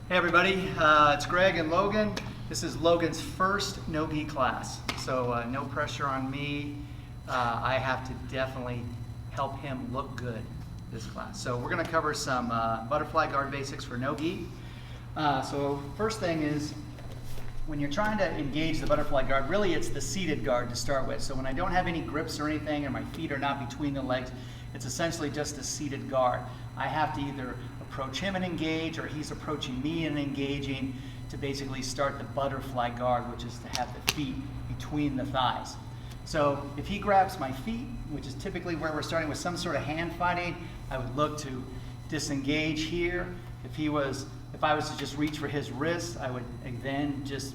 Hey everybody, it's Greg and Logan. This is Logan's first no-gi class, so no pressure on me. I have to definitely help him look good this class. So we're going to cover some butterfly guard basics for no-gi. So first thing is, when you're trying to engage the butterfly guard, really it's the seated guard to start with. So when I don't have any grips or anything and my feet are not between the legs, it's essentially just a seated guard. I have to either approach him and engage, or he's approaching me and engaging to basically start the butterfly guard, which is to have the feet between the thighs. So if he grabs my feet, which is typically where we're starting with some sort of hand fighting, I would look to disengage here. If I was to just reach for his wrist, I would then just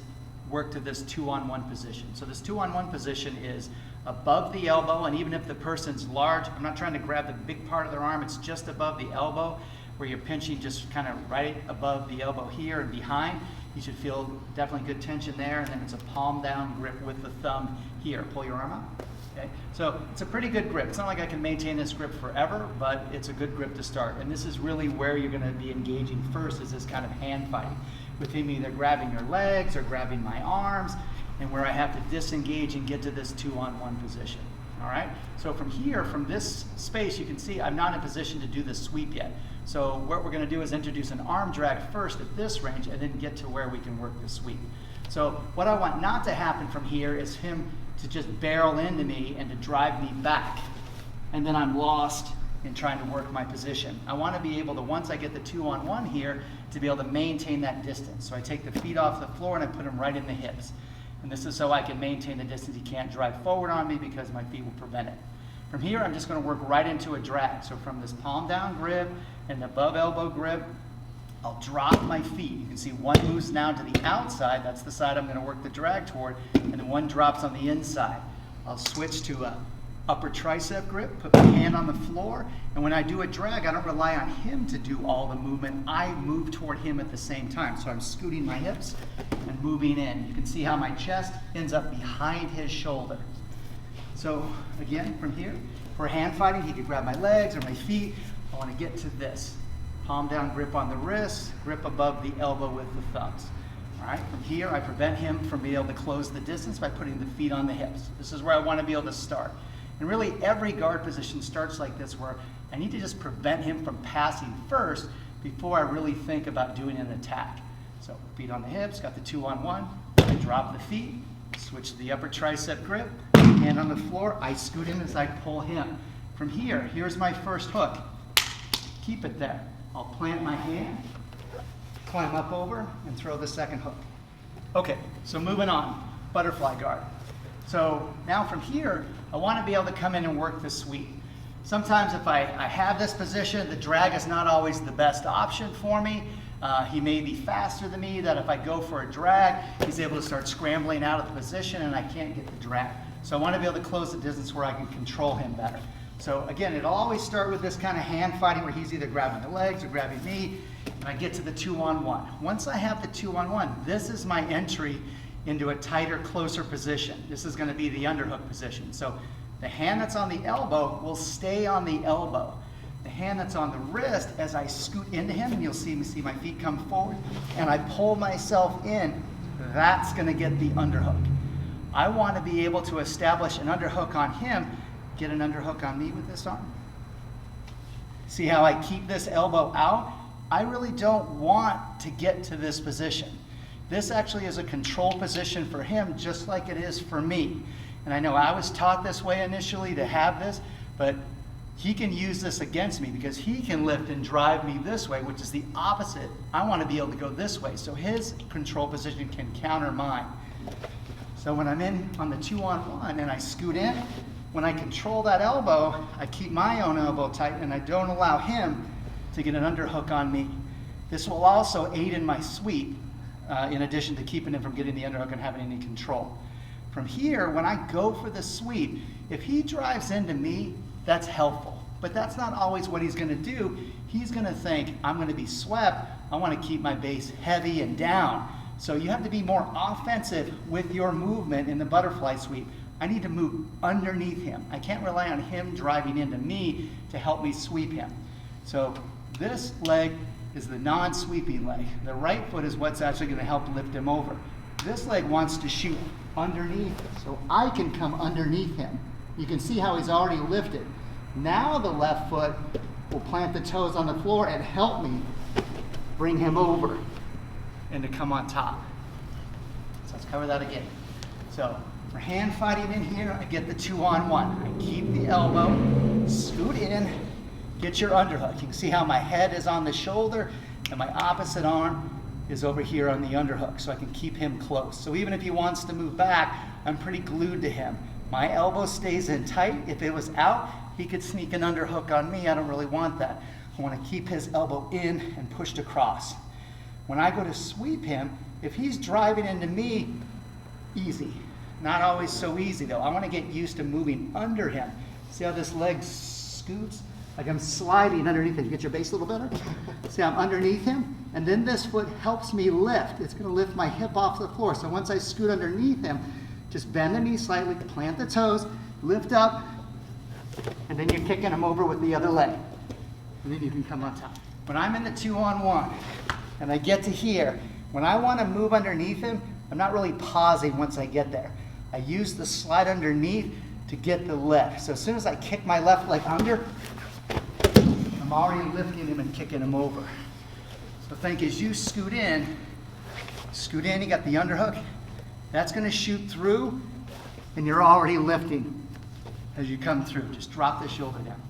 work to this 2-on-1 position. So this 2-on-1 position is above the elbow, and even if the person's large, I'm not trying to grab the big part of their arm, it's just above the elbow, where you're pinching just kind of right above the elbow here and behind. You should feel definitely good tension there, and then it's a palm down grip with the thumb here. Pull your arm out. Okay? So it's a pretty good grip. It's not like I can maintain this grip forever, but it's a good grip to start. And this is really where you're going to be engaging first, is this kind of hand fighting, with him either grabbing your legs or grabbing my arms, and where I have to disengage and get to this 2-on-1 position. All right? So from here, from this space, you can see I'm not in a position to do the sweep yet. So what we're going to do is introduce an arm drag first at this range, and then get to where we can work the sweep. So what I want not to happen from here is him to just barrel into me and to drive me back, and then I'm lost in trying to work my position. I want to be able to, once I get the 2-on-1 here, to be able to maintain that distance. So I take the feet off the floor and I put them right in the hips. And this is so I can maintain the distance. He can't drive forward on me because my feet will prevent it. From here, I'm just going to work right into a drag. So from this palm down grip and above elbow grip, I'll drop my feet. You can see one moves now to the outside. That's the side I'm going to work the drag toward. And then one drops on the inside. I'll switch to a upper tricep grip, put my hand on the floor, and when I do a drag, I don't rely on him to do all the movement. I move toward him at the same time. So I'm scooting my hips and moving in. You can see how my chest ends up behind his shoulder. So again, from here, for hand fighting, he could grab my legs or my feet. I want to get to this. Palm down grip on the wrist, grip above the elbow with the thumbs. All right, from here, I prevent him from being able to close the distance by putting the feet on the hips. This is where I want to be able to start. And really, every guard position starts like this, where I need to just prevent him from passing first before I really think about doing an attack. So feet on the hips, got the 2-on-1, I drop the feet, switch to the upper tricep grip, hand on the floor, I scoot in as I pull him. From here, here's my first hook. Keep it there. I'll plant my hand, climb up over, and throw the second hook. Okay, so moving on, butterfly guard. So now from here, I want to be able to come in and work the sweep. Sometimes if I have this position, the drag is not always the best option for me. He may be faster than me, that if I go for a drag, he's able to start scrambling out of the position and I can't get the drag. So I want to be able to close the distance where I can control him better. So again, it'll always start with this kind of hand fighting where he's either grabbing the legs or grabbing me, and I get to the 2-on-1. Once I have the 2-on-1, this is my entry into a tighter, closer position. This is going to be the underhook position. So the hand that's on the elbow will stay on the elbow. The hand that's on the wrist, as I scoot into him, and you'll see my feet come forward, and I pull myself in, that's going to get the underhook. I want to be able to establish an underhook on him, get an underhook on me with this arm. See how I keep this elbow out? I really don't want to get to this position. This actually is a control position for him, just like it is for me. And I know I was taught this way initially to have this, but he can use this against me because he can lift and drive me this way, which is the opposite. I want to be able to go this way, so his control position can counter mine. So when I'm in on the 2-on-1 and I scoot in, when I control that elbow, I keep my own elbow tight and I don't allow him to get an underhook on me. This will also aid in my sweep, in addition to keeping him from getting the underhook and having any control. From here, when I go for the sweep, if he drives into me, that's helpful. But that's not always what he's going to do. He's going to think, I'm going to be swept. I want to keep my base heavy and down. So you have to be more offensive with your movement in the butterfly sweep. I need to move underneath him. I can't rely on him driving into me to help me sweep him. So this leg is the non-sweeping leg. The right foot is what's actually going to help lift him over. This leg wants to shoot underneath, so I can come underneath him. You can see how he's already lifted. Now the left foot will plant the toes on the floor and help me bring him over and to come on top. So let's cover that again. So for hand fighting in here, I get the 2-on-1. I keep the elbow, scoot in, get your underhook. You can see how my head is on the shoulder and my opposite arm is over here on the underhook, so I can keep him close. So even if he wants to move back, I'm pretty glued to him. My elbow stays in tight. If it was out, he could sneak an underhook on me. I don't really want that. I want to keep his elbow in and pushed across. When I go to sweep him, if he's driving into me, easy. Not always so easy though. I want to get used to moving under him. See how this leg scoots? Like I'm sliding underneath him. You get your base a little better? See, I'm underneath him, and then this foot helps me lift. It's going to lift my hip off the floor. So once I scoot underneath him, just bend the knee slightly, plant the toes, lift up, and then you're kicking him over with the other leg. And then you can come on top. When I'm in the 2-on-1 and I get to here, when I want to move underneath him, I'm not really pausing once I get there. I use the slide underneath to get the lift. So as soon as I kick my left leg under, I'm already lifting him and kicking him over. So think as you scoot in, you got the underhook. That's going to shoot through, and you're already lifting as you come through. Just drop the shoulder down.